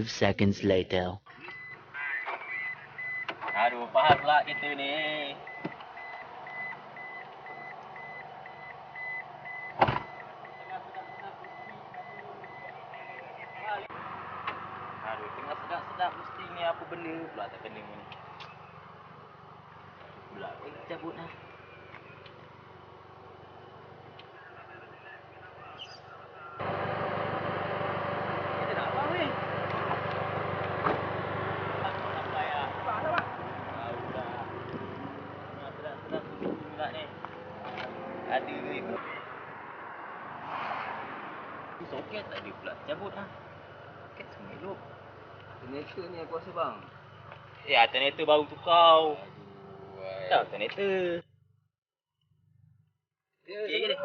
Seconds later. Aduh, faham pula kita ni. Aduh, tengah sedap-sedap mesti ni apa benda pula tak kena ni. Pula cabut lah. Kita nak apa ni? Ada duit pula. Soket tak ada pula. Cabut lah. Soket semua elok. Alternator ni aku rasa bang. Alternator baru tukar. Aduh. Tak alternator. Ya, Okay,